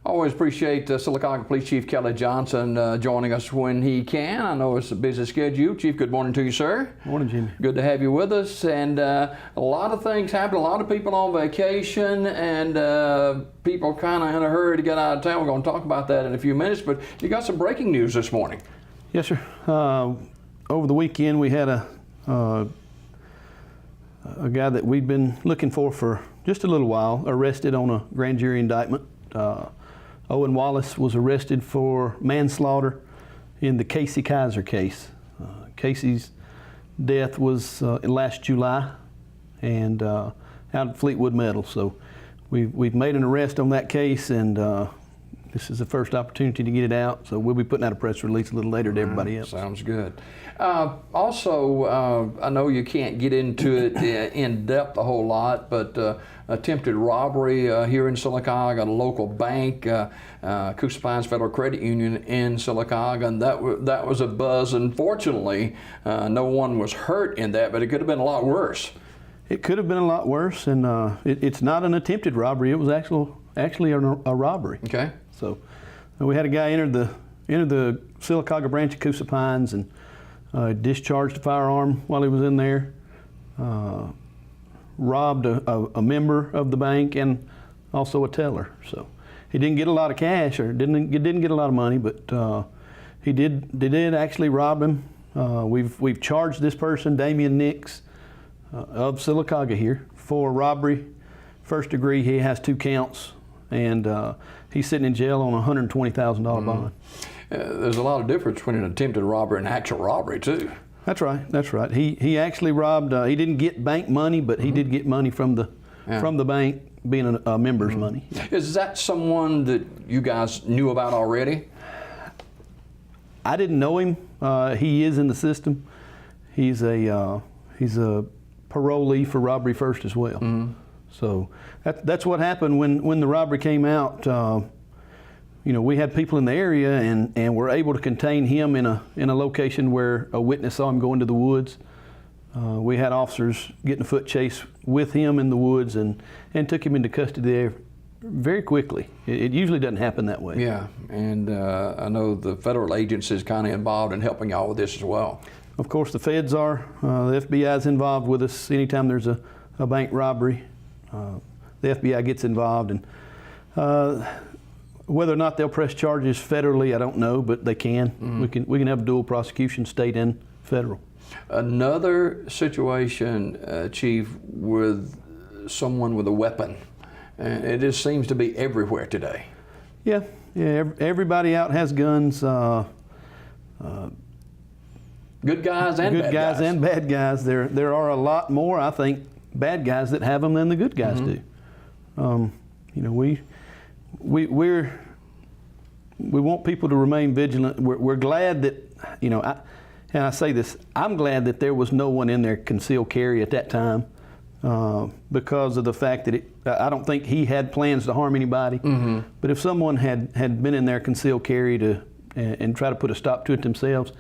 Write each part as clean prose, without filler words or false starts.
Always appreciate Sylacauga Police Chief Kelley Johnson joining us when he can. I know it's a busy schedule. Chief, good morning to you, sir. Morning, Jimmy. Good to have you with us. And a lot of things happen. A lot of people on vacation, and people kind of in a hurry to get out of town. We're going to talk about that in a few minutes. But you got some breaking news this morning. Yes, sir. Over the weekend, we had a guy that we'd been looking for just a little while arrested on a grand jury indictment. Owen Wallace was arrested for manslaughter in the Nicole Kizer case. Casey's death was last July and out at Fleetwood Meadow. So we've made an arrest on that case, and this is the first opportunity to get it out. So we'll be putting out a press release a little later to everybody else. Sounds good. Also, I know you can't get into it in depth a whole lot, but attempted robbery here in Sylacauga, a local bank, Coosa Pines Federal Credit Union in Sylacauga, and that was a buzz. Unfortunately, no one was hurt in that, but it could have been a lot worse. It could have been a lot worse, and it's not an attempted robbery. It was actually a robbery. Okay. So we had a guy enter the Sylacauga branch of Coosa Pines and discharged a firearm while he was in there, robbed a member of the bank and also a teller. So he didn't get a lot of cash, or didn't get a lot of money, but they did actually rob him. We've charged this person, Damion Nix, of Sylacauga here, for robbery, first degree. He has 2 counts, and he's sitting in jail on a $120,000 bond. There's a lot of difference between an attempted robbery and actual robbery, too. That's right. That's right. He actually robbed. He didn't get bank money, but he did get money from the bank, being a member's money. Is that someone that you guys knew about already? I didn't know him. He is in the system. He's a parolee for robbery first as well. So that's what happened when the robbery came out. You know, we had people in the area, and were able to contain him in a location where a witness saw him go into the woods. We had officers getting a foot chase with him in the woods and took him into custody there very quickly. It usually doesn't happen that way. Yeah, and I know the federal agency is kind of involved in helping y'all with this as well. Of course, the feds are. The FBI is involved with us anytime there's a bank robbery. The FBI gets involved, and whether or not they'll press charges federally, I don't know, but they can. We can have dual prosecution, state and federal. Another situation, Chief, with someone with a weapon, and it just seems to be everywhere today. Yeah. Everybody out has guns. Good guys and bad guys. And bad guys. There are a lot more, I think, bad guys that have them than the good guys do. You know, we want people to remain vigilant. We're glad that, you know, and I say this, I'm glad that there was no one in there concealed carry at that time, because of the fact that I don't think he had plans to harm anybody. But if someone had been in there concealed carry and try to put a stop to it themselves,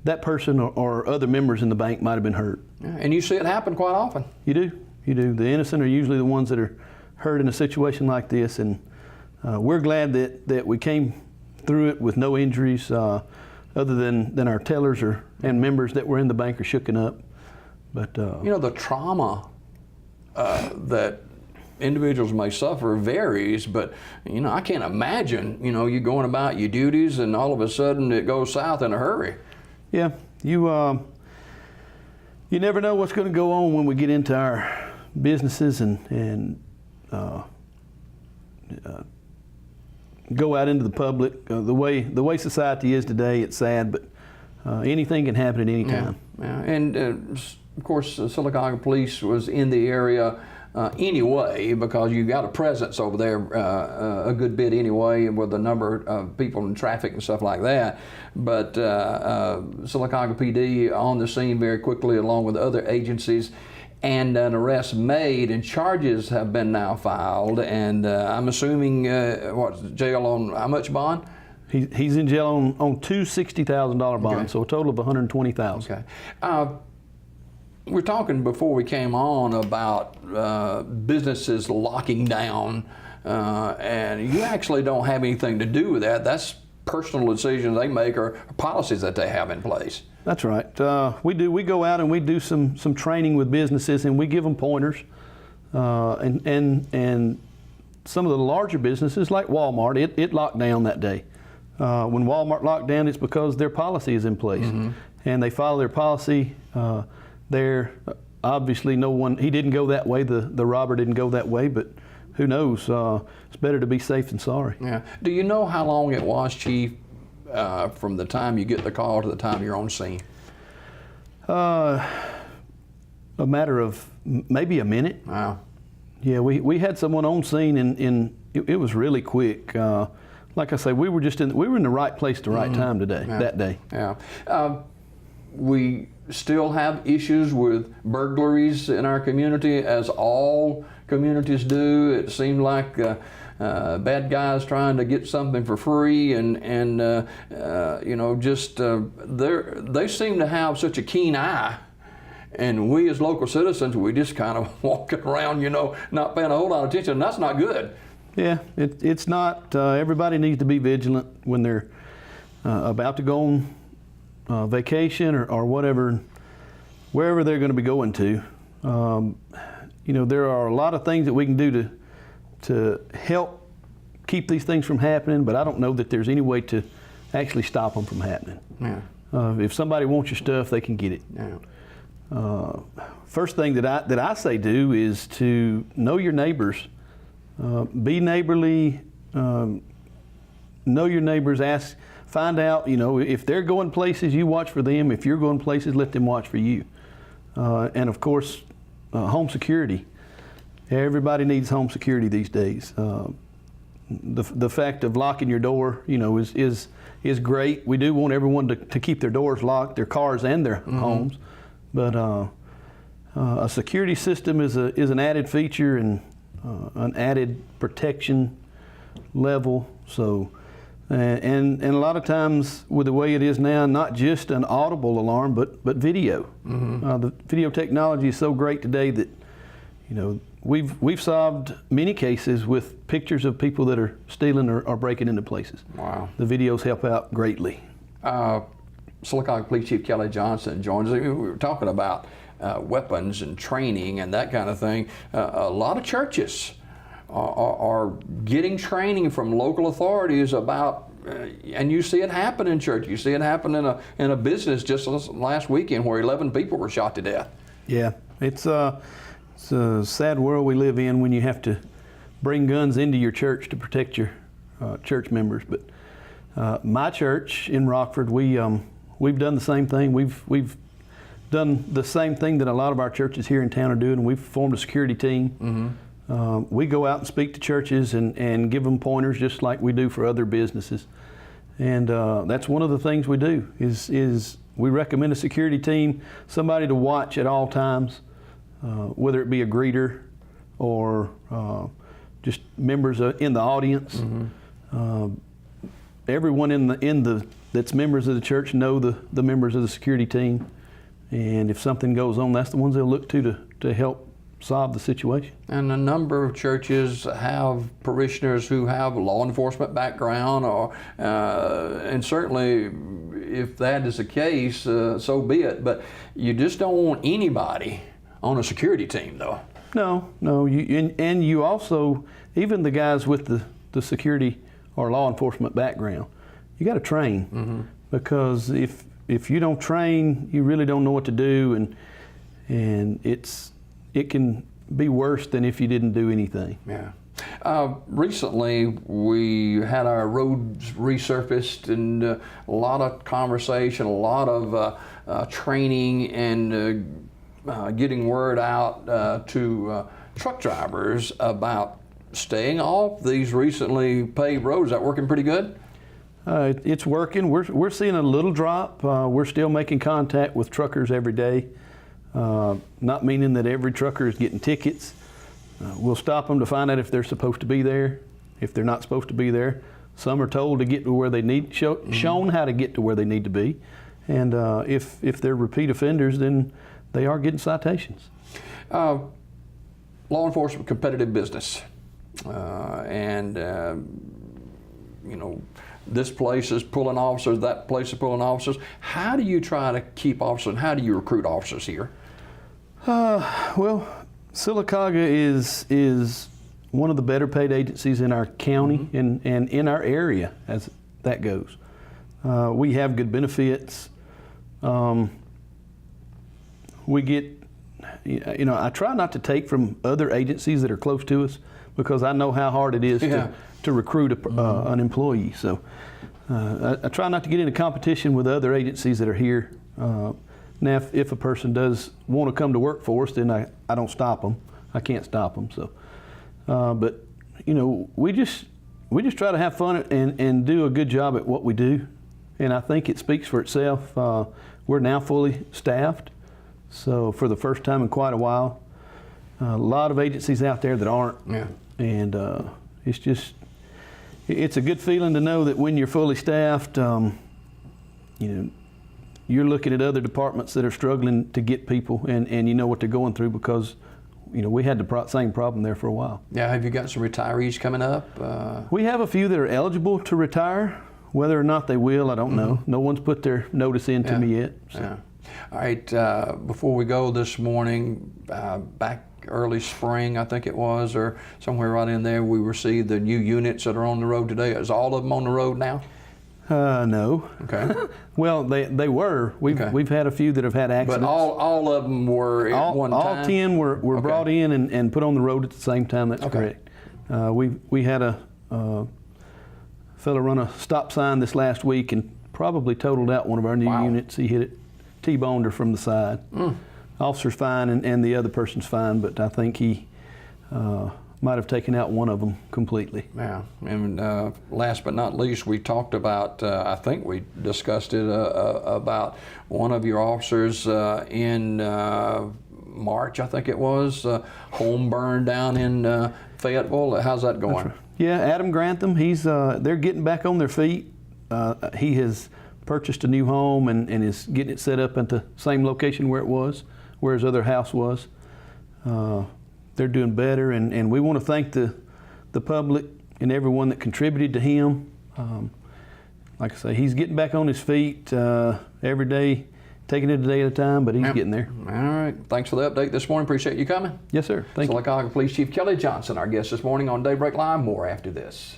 that person or other members in the bank might have been hurt. And you see it happen quite often. You do. The innocent are usually the ones that are hurt in a situation like this, and we're glad that we came through it with no injuries, other than our tellers and members that were in the bank are shooken up. But you know, the trauma that individuals may suffer varies, but you know, I can't imagine, you know, you going about your duties and all of a sudden it goes south in a hurry. Yeah, you never know what's going to go on when we get into our businesses and go out into the public. The way society is today, it's sad, but anything can happen at any time. Yeah. And of course, Sylacauga Police was in the area anyway, because you got a presence over there a good bit anyway, with a number of people in traffic and stuff like that. But Sylacauga PD on the scene very quickly, along with other agencies, and an arrest made, and charges have been now filed. And I'm assuming jail on how much bond? He's in jail on two $60,000 bonds, okay. So a total of $120,000. Okay. We're talking before we came on about businesses locking down and you actually don't have anything to do with that. That's personal decisions they make or policies that they have in place. That's right. We go out and we do some training with businesses, and we give them pointers. And some of the larger businesses, like Walmart, it locked down that day. When Walmart locked down, it's because their policy is in place, and they follow their policy. There, obviously, he didn't go that way. The robber didn't go that way, but who knows? It's better to be safe than sorry. Yeah. Do you know how long it was, Chief, from the time you get the call to the time you're on scene? A matter of maybe a minute. Wow. Yeah, we had someone on scene, and it was really quick. Like I say, we were in the right place at the right time today. Yeah. That day. Yeah. We still have issues with burglaries in our community, as all communities do. It seemed like bad guys trying to get something for free, and they seem to have such a keen eye. And we as local citizens, we just kind of walking around, not paying a whole lot of attention, and that's not good. Yeah, it's not. Everybody needs to be vigilant when they're about to go on vacation or whatever, wherever they're going to be going to. There are a lot of things that we can do to help keep these things from happening, but I don't know that there's any way to actually stop them from happening. Yeah. If somebody wants your stuff, they can get it. Yeah. First thing that I say do is to know your neighbors. Be neighborly. Know your neighbors. Find out. If they're going places, you watch for them. If you're going places, let them watch for you. And of course, home security. Everybody needs home security these days. The fact of locking your door, is great. We do want everyone to keep their doors locked, their cars and their homes. But a security system is an added feature and an added protection level. So, and a lot of times with the way it is now, not just an audible alarm, but video. The video technology is so great today that we've solved many cases with pictures of people that are stealing or breaking into places. Wow. The videos help out greatly. Sylacauga Police Chief Kelley Johnson joins us. We were talking about weapons and training and that kind of thing. A lot of churches are getting training from local authorities about, and you see it happen in church. You see it happen in a business just last weekend where 11 people were shot to death. Yeah, it's a sad world we live in when you have to bring guns into your church to protect your church members. But my church in Rockford, we've done the same thing. We've done the same thing that a lot of our churches here in town are doing. We've formed a security team. We go out and speak to churches and give them pointers just like we do for other businesses. And that's one of the things we do is we recommend a security team, somebody to watch at all times, whether it be a greeter or just members in the audience. Everyone that's members of the church know the members of the security team, and if something goes on, that's the ones they'll look to help solve the situation. And a number of churches have parishioners who have a law enforcement background, and certainly if that is the case, so be it. But you just don't want anybody on a security team, though. No. You also, even the guys with the security or law enforcement background, you got to train, because if you don't train, you really don't know what to do, and it can be worse than if you didn't do anything. Yeah. Recently, we had our roads resurfaced, and a lot of conversation, a lot of training, and getting word out to truck drivers about staying off these recently paved roads. Is that working pretty good? It's working. We're seeing a little drop. We're still making contact with truckers every day. Not meaning that every trucker is getting tickets. We'll stop them to find out if they're supposed to be there. If they're not supposed to be there, some are told to get to where they need, shown how to get to where they need to be. And if they're repeat offenders, then they are getting citations. Law enforcement, competitive business. You know, this place is pulling officers, that place is pulling officers. How do you try to keep officers, and how do you recruit officers here? Well, Sylacauga is one of the better paid agencies in our county and in our area as that goes. We have good benefits. We get, you know, I try not to take from other agencies that are close to us because I know how hard it is to recruit an employee. So I try not to get into competition with other agencies that are here. Now, if a person does want to come to work for us, then I don't stop them. I can't stop them. So, but you know, we just try to have fun and do a good job at what we do, and I think it speaks for itself. We're now fully staffed, so for the first time in quite a while. A lot of agencies out there that aren't, and it's a good feeling to know that when you're fully staffed, you know, you're looking at other departments that are struggling to get people, and you know what they're going through because, you know, we had the same problem there for a while. Yeah, have you got some retirees coming up? We have a few that are eligible to retire. Whether or not they will, I don't know. No one's put their notice in to me yet. So. Yeah. All right, before we go this morning, back early spring, I think it was, or somewhere right in there, we received the new units that are on the road today. Is all of them on the road now? No. Okay. Well, they were. We've had a few that have had accidents. But all of them were at one time? All 10 were brought in and put on the road at the same time. That's correct. We had a fellow run a stop sign this last week and probably totaled out one of our new units. He hit it, T-boned her from the side. Officer's fine and the other person's fine, but I think he might have taken out one of them completely. Yeah, and last but not least, we talked about, I think we discussed it, about one of your officers in March, I think it was, home burned down in Fayetteville. How's that going? Right. Yeah, Adam Grantham, they're getting back on their feet. He has purchased a new home and is getting it set up at the same location where his other house was. They're doing better, and we want to thank the public and everyone that contributed to him. Like I say, he's getting back on his feet every day, taking it a day at a time, but he's getting there. All right. Thanks for the update this morning. Appreciate you coming. Yes, sir. Thank you. Sylacauga Police Chief Kelley Johnson, our guest this morning on Daybreak Live. More after this.